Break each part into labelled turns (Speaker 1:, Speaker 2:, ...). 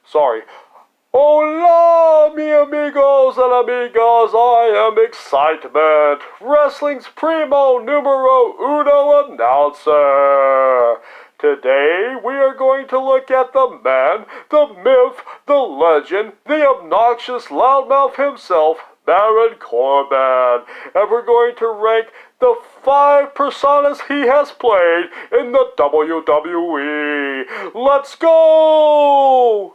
Speaker 1: Sorry. Hola, mi amigos and amigas, I am Excitement, wrestling's primo numero uno announcer. Today we are going to look at the man, the myth, the legend, the obnoxious loudmouth himself, Baron Corbin, and we're going to rank the 5 personas he has played in the WWE. Let's go!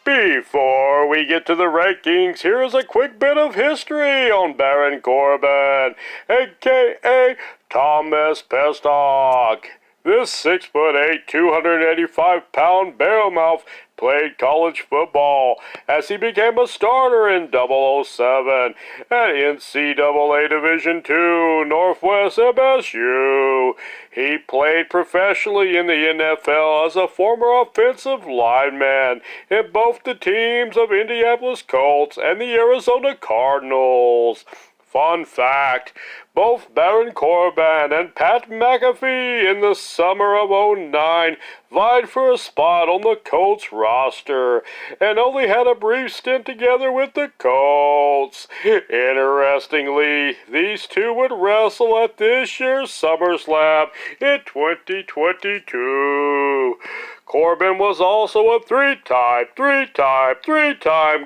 Speaker 1: Before we get to the rankings, here's a quick bit of history on Baron Corbin, aka Thomas Pestock. This 6'8", 285-pound barrelmouth played college football as he became a starter in 007 at NCAA Division II Northwest MSU. He played professionally in the NFL as a former offensive lineman in both the teams of Indianapolis Colts and the Arizona Cardinals. Fun fact, both Baron Corbin and Pat McAfee in the summer of '09 vied for a spot on the Colts roster and only had a brief stint together with the Colts. Interestingly, these two would wrestle at this year's SummerSlam in 2022. Corbin was also a three-time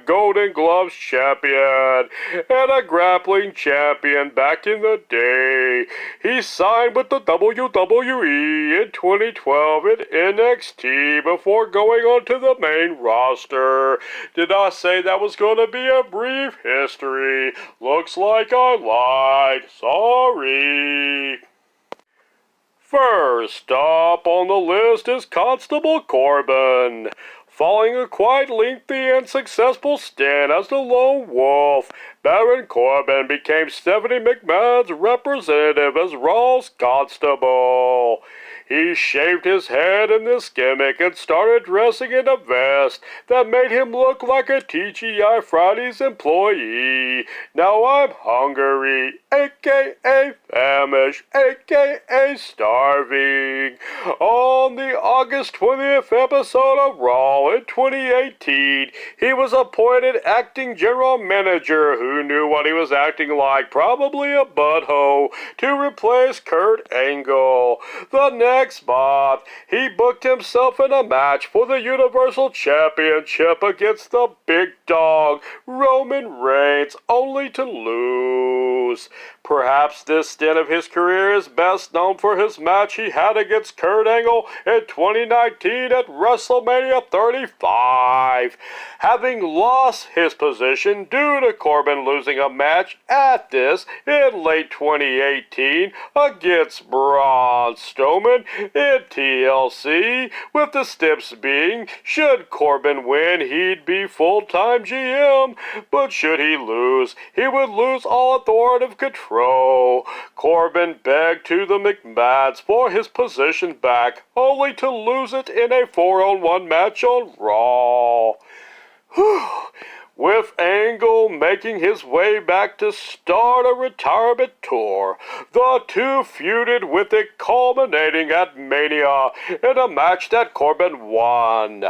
Speaker 1: Golden Gloves champion and a grappling champion back in the day. He signed with the WWE in 2012 in NXT before going on to the main roster. Did I say that was going to be a brief history? Looks like I lied. Sorry. First up on the list is Constable Corbin. Following a quite lengthy and successful stint as the Lone Wolf, Baron Corbin became Stephanie McMahon's representative as Raw's Constable. He shaved his head in this gimmick and started dressing in a vest that made him look like a TGI Fridays employee. Now I'm hungry, aka famished, aka starving. On the August 20th episode of Raw in 2018, he was appointed acting general manager who knew what he was acting like, probably a butthole, to replace Kurt Angle. The next month, he booked himself in a match for the Universal Championship against the big dog, Roman Reigns, only to lose. Perhaps this stint of his career is best known for his match he had against Kurt Angle in 2019 at WrestleMania 35. Having lost his position due to Corbin losing a match at this in late 2018 against Braun Strowman in TLC, with the steps being, should Corbin win, he'd be full-time GM, but should he lose, he would lose all authoritative control. Corbin begged to the McMahons for his position back, only to lose it in a 4-on-1 match on Raw. With Angle making his way back to start a retirement tour, the two feuded, with it culminating at Mania in a match that Corbin won.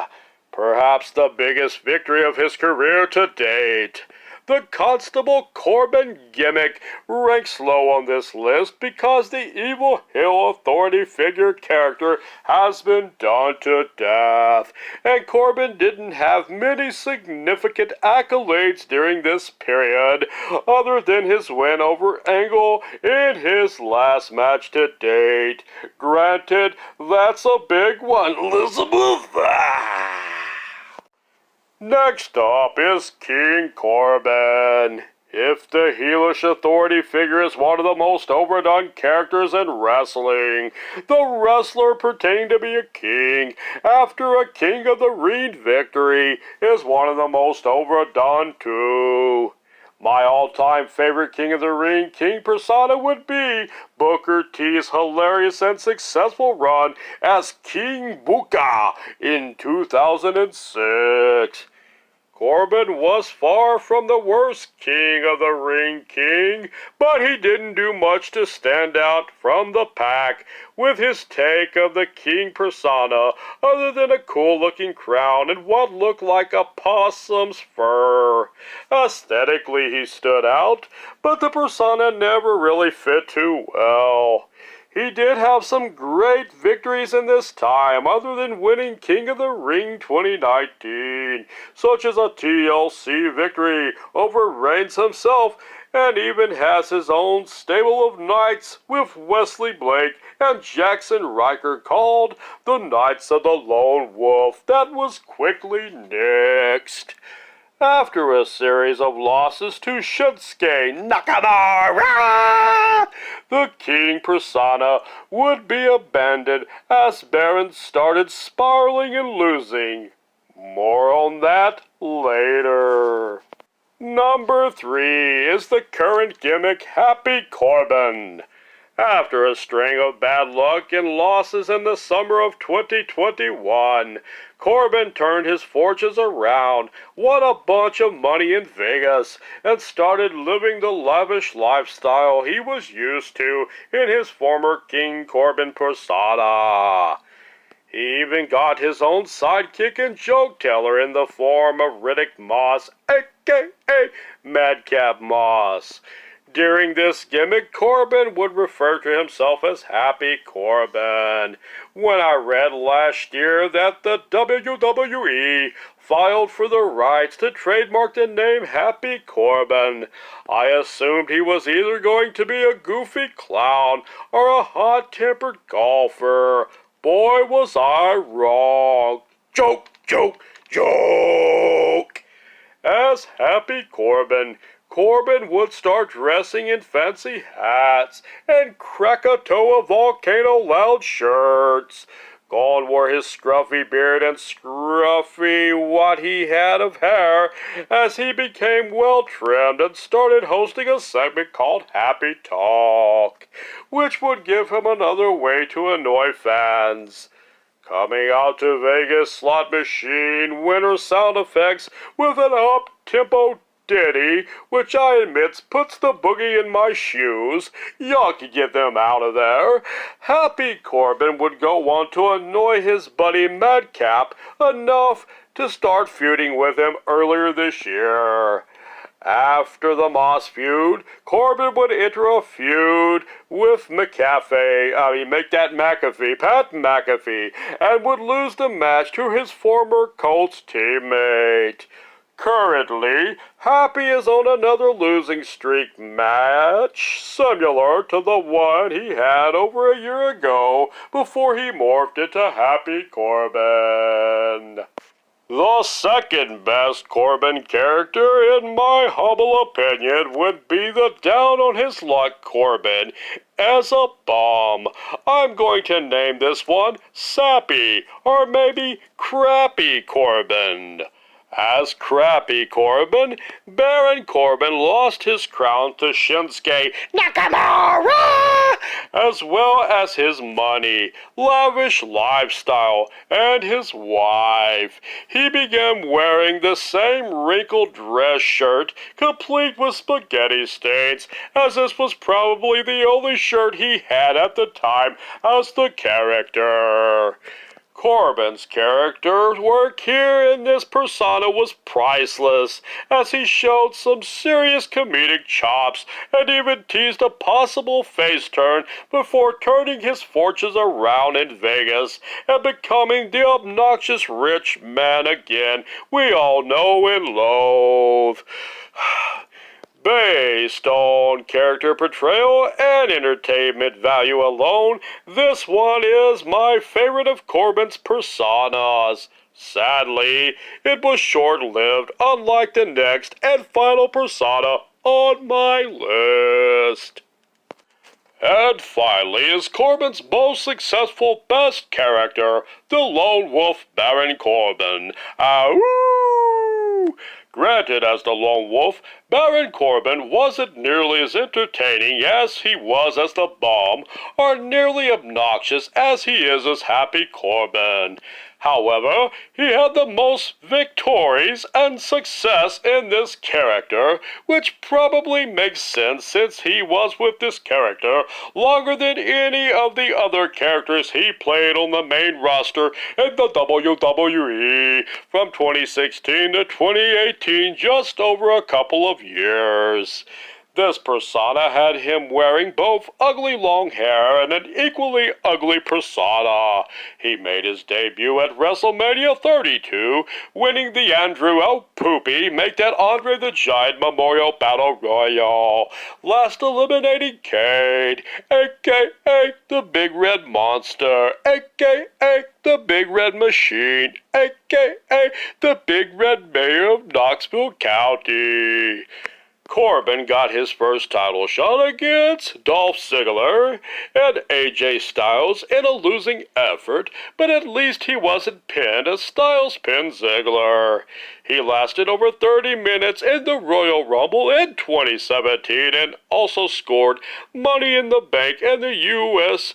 Speaker 1: Perhaps the biggest victory of his career to date. The Constable Corbin gimmick ranks low on this list because the evil hill authority figure character has been done to death, and Corbin didn't have many significant accolades during this period, other than his win over Angle in his last match to date. Granted, that's a big one, Elizabeth. Next up is King Corbin. If the heelish authority figure is one of the most overdone characters in wrestling, the wrestler pretending to be a king after a King of the Ring victory is one of the most overdone too. My all-time favorite King of the Ring King persona would be Booker T's hilarious and successful run as King Booker in 2006. Corbin was far from the worst King of the Ring king, but he didn't do much to stand out from the pack with his take of the king persona other than a cool-looking crown and what looked like a possum's fur. Aesthetically, he stood out, but the persona never really fit too well. He did have some great victories in this time other than winning King of the Ring 2019, such as a TLC victory over Reigns himself, and even has his own stable of knights with Wesley Blake and Jackson Riker called the Knights of the Lone Wolf that was quickly nixed. After a series of losses to Shinsuke Nakamura, the King persona would be abandoned as Baron started spiraling and losing. More on that later. Number 3 is the current gimmick Happy Corbin. After a string of bad luck and losses in the summer of 2021, Corbin turned his fortunes around, won a bunch of money in Vegas, and started living the lavish lifestyle he was used to in his former King Corbin persona. He even got his own sidekick and joke teller in the form of Riddick Moss, a.k.a. Madcap Moss. During this gimmick, Corbin would refer to himself as Happy Corbin. When I read last year that the WWE filed for the rights to trademark the name Happy Corbin, I assumed he was either going to be a goofy clown or a hot-tempered golfer. Boy, was I wrong. Joke, joke, joke. As Happy Corbin, Corbin would start dressing in fancy hats and Krakatoa Volcano-loud shirts. Gone were his scruffy beard and scruffy what he had of hair as he became well-trimmed and started hosting a segment called Happy Talk, which would give him another way to annoy fans. Coming out to Vegas slot machine winner sound effects with an up-tempo ditty, which I admit puts the boogie in my shoes. Y'all can get them out of there. Happy Corbin would go on to annoy his buddy Madcap enough to start feuding with him earlier this year. After the Moss feud, Corbin would enter a feud with Pat McAfee, and would lose the match to his former Colts teammate. Currently, Happy is on another losing streak match, similar to the one he had over a year ago before he morphed into Happy Corbin. The second best Corbin character, in my humble opinion, would be the down-on-his-luck Corbin as a bomb. I'm going to name this one Sappy, or maybe Crappy Corbin. As Crappy Corbin, Baron Corbin lost his crown to Shinsuke Nakamura, as well as his money, lavish lifestyle, and his wife. He began wearing the same wrinkled dress shirt, complete with spaghetti stains, as this was probably the only shirt he had at the time as the character. Corbin's character work here in this persona was priceless, as he showed some serious comedic chops and even teased a possible face turn before turning his fortunes around in Vegas and becoming the obnoxious rich man again we all know and loathe. Based on character portrayal and entertainment value alone, this one is my favorite of Corbin's personas. Sadly, it was short-lived, unlike the next and final persona on my list. And finally is Corbin's most successful best character, the Lone Wolf Baron Corbin. Ahoo! Granted, as the Lone Wolf, Baron Corbin wasn't nearly as entertaining as he was as the Bomb, or nearly obnoxious as he is as Happy Corbin. However, he had the most victories and success in this character, which probably makes sense since he was with this character longer than any of the other characters he played on the main roster in the WWE from 2016 to 2018, just over a couple of years. This persona had him wearing both ugly long hair and an equally ugly persona. He made his debut at WrestleMania 32, winning the Andrew L. Poopy Make That Andre the Giant Memorial Battle Royal, last eliminating Cade, a.k.a. the Big Red Monster, a.k.a. the Big Red Machine, a.k.a. the Big Red Mayor of Knoxville County. Corbin got his first title shot against Dolph Ziggler and AJ Styles in a losing effort, but at least he wasn't pinned as Styles pinned Ziggler. He lasted over 30 minutes in the Royal Rumble in 2017 and also scored Money in the Bank in the U.S.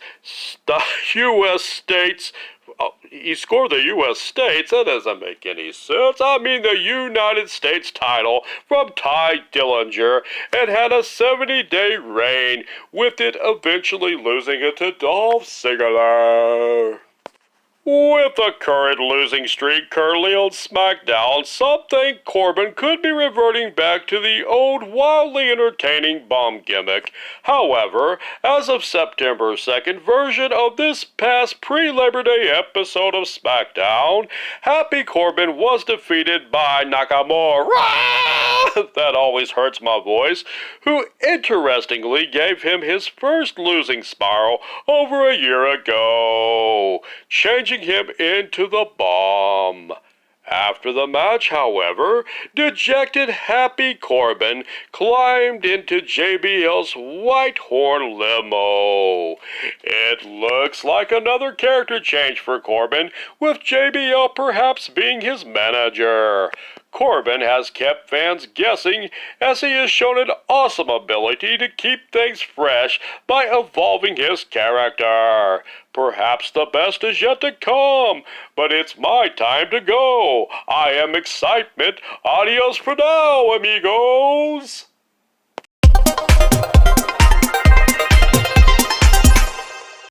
Speaker 1: states. He scored the U.S. states. That doesn't make any sense. I mean the United States title from Ty Dillinger and had a 70-day reign, with it eventually losing it to Dolph Ziggler. With the current losing streak currently on SmackDown, some think Corbin could be reverting back to the old wildly entertaining bum gimmick. However, as of September 2nd version of this past pre-Labor Day episode of SmackDown, Happy Corbin was defeated by Nakamura. That always hurts my voice, who interestingly gave him his first losing spiral over a year ago, changing him into the Bomb. After the match, however, dejected Happy Corbin climbed into JBL's white horn limo. It looks like another character change for Corbin, with JBL perhaps being his manager. Corbin has kept fans guessing as he has shown an awesome ability to keep things fresh by evolving his character. Perhaps the best is yet to come, but it's my time to go. I am excitement. Adios for now, amigos.